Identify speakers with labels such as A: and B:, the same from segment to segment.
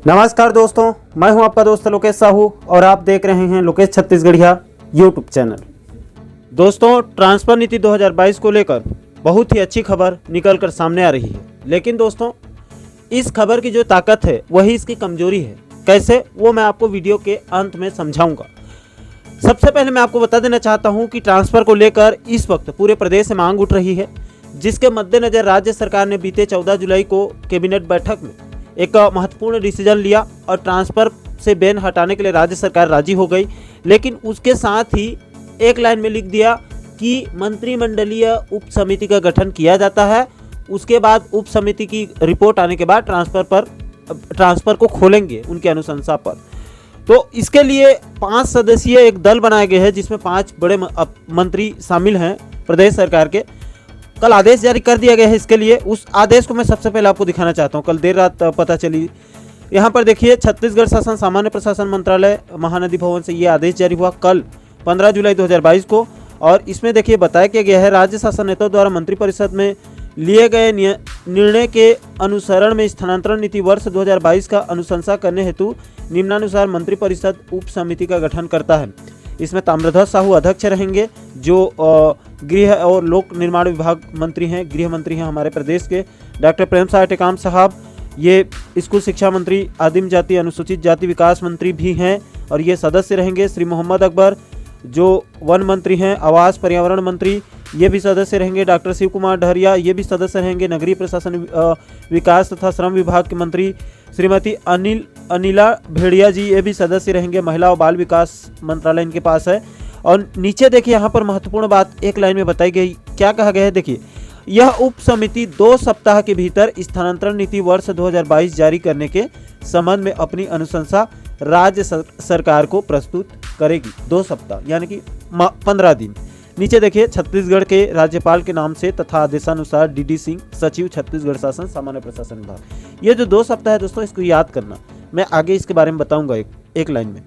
A: नमस्कार दोस्तों, मैं हूं आपका दोस्त लोकेश साहू और आप देख रहे हैं लोकेश छत्तीसगढ़िया यूट्यूब चैनल। दोस्तों, ट्रांसफर नीति 2022 को लेकर बहुत ही अच्छी खबर निकल कर सामने आ रही है। लेकिन दोस्तों, इस खबर की जो ताकत है वही इसकी कमजोरी है। कैसे, वो मैं आपको वीडियो के अंत में समझाऊंगा। सबसे पहले मैं आपको बता देना चाहता हूं कि ट्रांसफर को लेकर इस वक्त पूरे प्रदेश से मांग उठ रही है, जिसके मद्देनजर राज्य सरकार ने बीते 14 जुलाई को कैबिनेट बैठक में एक महत्वपूर्ण डिसीजन लिया और ट्रांसफर से बैन हटाने के लिए राज्य सरकार राजी हो गई। लेकिन उसके साथ ही एक लाइन में लिख दिया कि मंत्रिमंडलीय उप समिति का गठन किया जाता है। उसके बाद उप समिति की रिपोर्ट आने के बाद ट्रांसफर को खोलेंगे उनकी अनुशंसा पर। तो इसके लिए 5 सदस्यीय एक दल बनाया गया है, जिसमें 5 बड़े मंत्री शामिल हैं प्रदेश सरकार के। कल आदेश जारी कर दिया गया है इसके लिए। उस आदेश को मैं सबसे पहले आपको दिखाना चाहता हूं। कल देर रात पता चली। यहां पर देखिए, छत्तीसगढ़ शासन सामान्य प्रशासन मंत्रालय महानदी भवन से ये आदेश जारी हुआ कल 15 जुलाई 2022 को। और इसमें देखिए बताया गया है, राज्य शासन नेताओं द्वारा मंत्रिपरिषद में लिए गए निर्णय के अनुसरण में स्थानांतरण नीति वर्ष 2022 का अनुशंसा करने हेतु निम्नानुसार मंत्रिपरिषद उप समिति का गठन करता है। इसमें ताम्रध्वज साहू अध्यक्ष रहेंगे, जो गृह और लोक निर्माण विभाग मंत्री हैं, गृह मंत्री हैं हमारे प्रदेश के। डॉक्टर प्रेम साय टेकाम साहब, ये स्कूल शिक्षा मंत्री, आदिम जाति अनुसूचित जाति विकास मंत्री भी हैं और ये सदस्य रहेंगे। श्री मोहम्मद अकबर, जो वन मंत्री हैं, आवास पर्यावरण मंत्री, ये भी सदस्य रहेंगे। डॉक्टर शिव कुमार डहरिया, ये भी सदस्य रहेंगे। नगरीय प्रशासन विकास तथा श्रम विभाग के मंत्री श्रीमती अनिला भेड़िया जी, ये भी सदस्य रहेंगे। महिला और बाल विकास मंत्रालय इनके पास है। और नीचे देखिए, यहाँ पर महत्वपूर्ण बात एक लाइन में बताई गई। क्या कहा गया है, देखिए, यह उप समिति 2 सप्ताह के भीतर स्थानांतरण नीति वर्ष 2022 जारी करने के संबंध में अपनी अनुशंसा राज्य सरकार को प्रस्तुत करेगी। 2 सप्ताह यानी कि 15 दिन। नीचे देखिए, छत्तीसगढ़ के राज्यपाल के नाम से तथा आदेशानुसार डी सिंह, सचिव छत्तीसगढ़ शासन सामान्य प्रशासन विभाग। ये जो 2 सप्ताह है दोस्तों, इसको याद करना। मैं आगे इसके बारे में बताऊंगा एक लाइन में।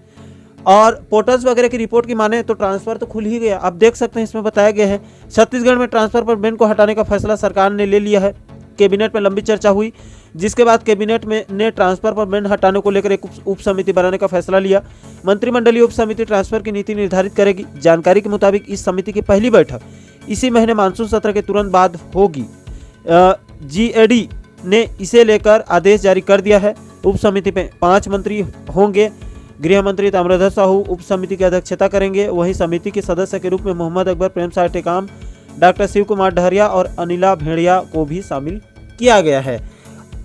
A: और पोर्टल्स वगैरह की रिपोर्ट की माने तो ट्रांसफर तो खुल ही गया। आप देख सकते हैं, इसमें बताया गया है छत्तीसगढ़ में ट्रांसफर पर बैन को हटाने का फैसला सरकार ने ले लिया है। कैबिनेट में लंबी चर्चा हुई, जिसके बाद कैबिनेट ने ट्रांसफर पर बैन हटाने को लेकर एक उप समिति बनाने का फैसला लिया। मंत्रिमंडलीय उप समिति ट्रांसफर की नीति निर्धारित करेगी। जानकारी के मुताबिक इस समिति की पहली बैठक इसी महीने मानसून सत्र के तुरंत बाद होगी। GAD ने इसे लेकर आदेश जारी कर दिया है। उप समिति में 5 मंत्री होंगे। गृह मंत्री ताम्रध्वज साहू उप समिति की अध्यक्षता करेंगे। वहीं समिति के सदस्य के रूप में मोहम्मद अकबर, प्रेम साय टेकाम, डॉक्टर शिव कुमार डहरिया और अनिला भेड़िया को भी शामिल किया गया है।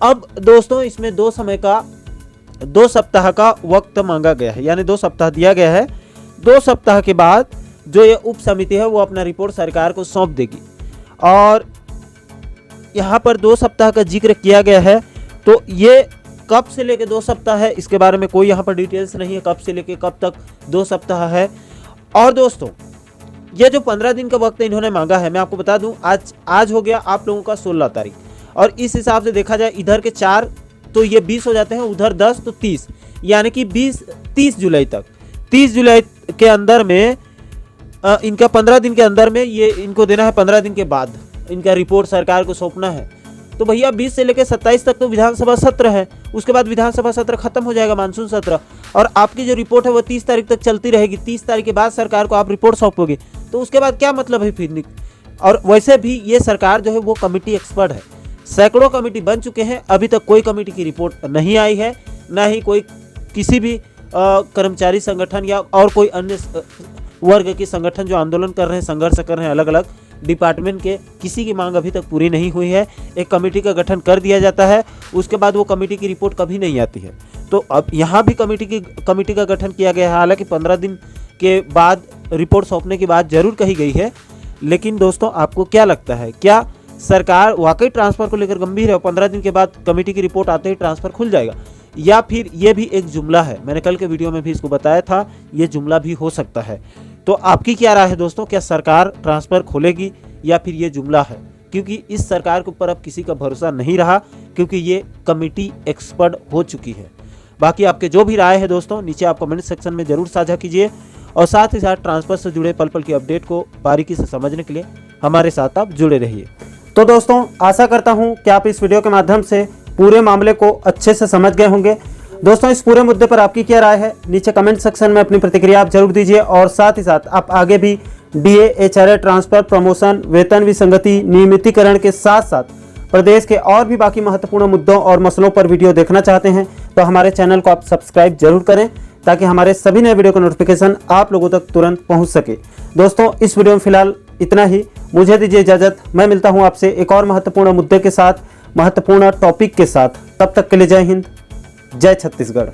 A: अब दोस्तों, इसमें 2 सप्ताह का वक्त मांगा गया है, यानी 2 सप्ताह दिया गया है। 2 सप्ताह के बाद जो ये उप समिति है वो अपना रिपोर्ट सरकार को सौंप देगी। और यहाँ पर 2 सप्ताह का जिक्र किया गया है, तो ये कब से लेके 2 सप्ताह है, इसके बारे में कोई यहाँ पर डिटेल्स नहीं है, कब से लेके कब तक 2 सप्ताह है। और दोस्तों, ये जो 15 दिन का वक्त इन्होंने मांगा है, मैं आपको बता दूं, आज हो गया आप लोगों का 16 तारीख। और इस हिसाब से देखा जाए, इधर के 4 तो ये 20 हो जाते हैं, उधर 10 तो 30, यानी कि 30 जुलाई तक। 30 जुलाई के अंदर में इनका 15 दिन के अंदर में ये इनको देना है। 15 दिन के बाद इनका रिपोर्ट सरकार को सौंपना है। तो भैया 20 से लेकर 27 तक तो विधानसभा सत्र है। उसके बाद विधानसभा सत्र खत्म हो जाएगा, मानसून सत्र। और आपकी जो रिपोर्ट है वो 30 तारीख तक चलती रहेगी। 30 तारीख के बाद सरकार को आप रिपोर्ट सौंपोगे, तो उसके बाद क्या मतलब है फिर। और वैसे भी ये सरकार जो है वो कमेटी एक्सपर्ट है। सैकड़ों कमेटी बन चुके हैं, अभी तक कोई कमेटी की रिपोर्ट नहीं आई है, ना ही कोई किसी भी कर्मचारी संगठन या और कोई अन्य वर्ग के संगठन जो आंदोलन कर रहे हैं, संघर्ष कर रहे हैं अलग अलग डिपार्टमेंट के, किसी की मांग अभी तक पूरी नहीं हुई है। एक कमेटी का गठन कर दिया जाता है, उसके बाद वो कमेटी की रिपोर्ट कभी नहीं आती है। तो अब यहाँ भी कमेटी का गठन किया गया है। हालांकि 15 दिन के बाद रिपोर्ट सौंपने की बात जरूर कही गई है। लेकिन दोस्तों, आपको क्या लगता है, क्या सरकार वाकई ट्रांसफर को लेकर गंभीर है? 15 दिन के बाद कमेटी की रिपोर्ट आते ही ट्रांसफर खुल जाएगा, या फिर ये भी एक जुमला है? मैंने कल के वीडियो में भी इसको बताया था, ये जुमला भी हो सकता है। तो आपकी क्या राय है दोस्तों, क्या सरकार ट्रांसफर खोलेगी या फिर ये जुमला है? क्योंकि इस सरकार के ऊपर अब किसी का भरोसा नहीं रहा, क्योंकि ये कमेटी एक्सपर्ट हो चुकी है। बाकी आपके जो भी राय है दोस्तों, नीचे आप कमेंट सेक्शन में जरूर साझा कीजिए। और साथ ही साथ ट्रांसफर से जुड़े पल पल की अपडेट को बारीकी से समझने के लिए हमारे साथ आप जुड़े रहिए। तो दोस्तों, आशा करता हूं कि आप इस वीडियो के माध्यम से पूरे मामले को अच्छे से समझ गए होंगे। दोस्तों इस पूरे मुद्दे पर आपकी क्या राय है, नीचे कमेंट सेक्शन में अपनी प्रतिक्रिया आप जरूर दीजिए। और साथ ही साथ आप आगे भी डीए, एचआरए ट्रांसफर, प्रमोशन, वेतन विसंगति, नियमितीकरण के साथ साथ प्रदेश के और भी बाकी महत्वपूर्ण मुद्दों और मसलों पर वीडियो देखना चाहते हैं तो हमारे चैनल को आप सब्सक्राइब जरूर करें, ताकि हमारे सभी नए वीडियो का नोटिफिकेशन आप लोगों तक तुरंत पहुंच सके। दोस्तों इस वीडियो में फिलहाल इतना ही, मुझे दीजिए इजाजत। मैं मिलता हूं आपसे एक और महत्वपूर्ण मुद्दे के साथ, महत्वपूर्ण टॉपिक के साथ। तब तक के लिए जय हिंद, जय छत्तीसगढ़।